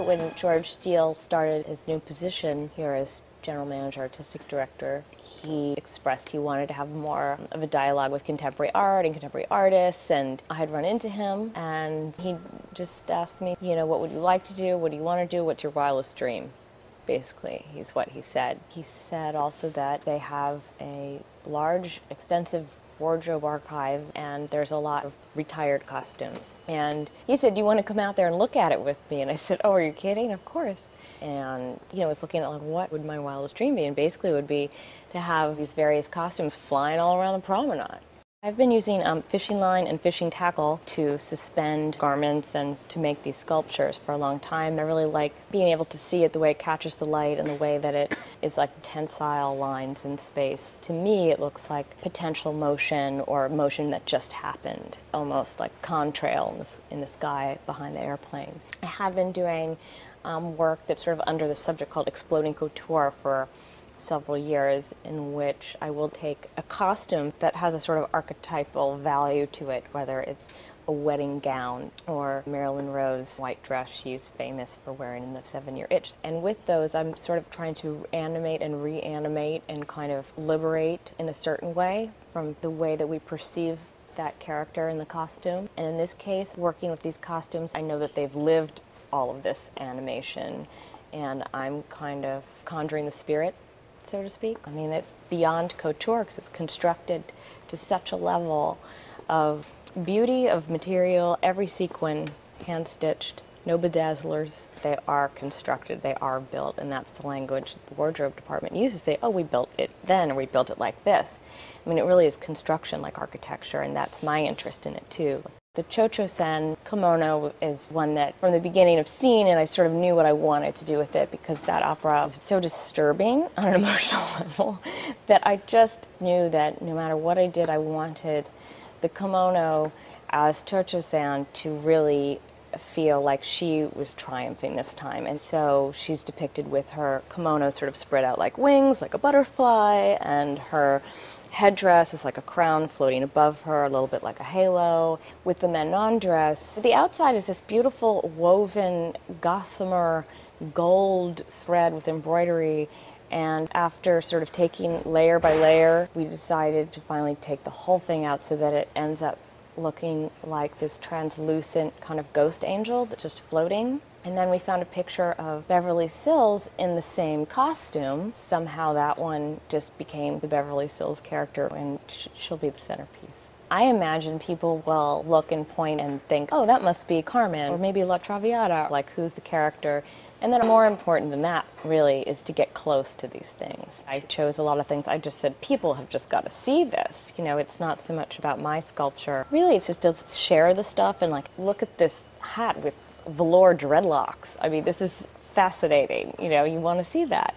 point when George Steele started his new position here as general manager, artistic director, he expressed he wanted to have more of a dialogue with contemporary art and contemporary artists, and I had run into him and he just asked me, what would you like to do? What do you want to do? What's your wildest dream? Basically, is what he said. He said also that they have a large, extensive wardrobe archive, and there's a lot of retired costumes. And he said, do you want to come out there and look at it with me? And I said, oh, are you kidding? Of course. And, I was looking at, what would my wildest dream be? And basically it would be to have these various costumes flying all around the promenade. I've been using fishing line and fishing tackle to suspend garments and to make these sculptures for a long time. I really like being able to see it the way it catches the light and the way that it is like tensile lines in space. To me, it looks like potential motion or motion that just happened, almost like contrail in the sky behind the airplane. I have been doing work that's sort of under the subject called exploding couture for several years, in which I will take a costume that has a sort of archetypal value to it, whether it's a wedding gown or Marilyn Monroe's white dress she's famous for wearing in the 7-Year Itch. And with those, I'm sort of trying to animate and reanimate and kind of liberate in a certain way from the way that we perceive that character in the costume. And in this case, working with these costumes, I know that they've lived all of this animation, and I'm kind of conjuring the spirit, so to speak. I mean, it's beyond couture because it's constructed to such a level of beauty, of material, every sequin hand-stitched, no bedazzlers. They are constructed, they are built, and that's the language the wardrobe department uses to say, oh, we built it then, or we built it like this. I mean, it really is construction like architecture, and that's my interest in it too. The Cho-Cho-Sen kimono is one that from the beginning of seeing it, I sort of knew what I wanted to do with it, because that opera is so disturbing on an emotional level that I just knew that no matter what I did, I wanted the kimono as Cho-Cho-San to really feel like she was triumphing this time. And so she's depicted with her kimono sort of spread out like wings, like a butterfly, and her headdress is like a crown floating above her, a little bit like a halo. With the Menon dress, the outside is this beautiful woven gossamer gold thread with embroidery, and after sort of taking layer by layer, we decided to finally take the whole thing out so that it ends up looking like this translucent kind of ghost angel that's just floating. And then we found a picture of Beverly Sills in the same costume. Somehow that one just became the Beverly Sills character, and she'll be the centerpiece. I imagine people will look and point and think, oh, that must be Carmen, or maybe La Traviata, like who's the character? And then more important than that, really, is to get close to these things. I chose a lot of things. I just said, people have just got to see this. It's not so much about my sculpture. Really, it's just to share the stuff and look at this hat with velour dreadlocks. I mean, this is fascinating. You want to see that.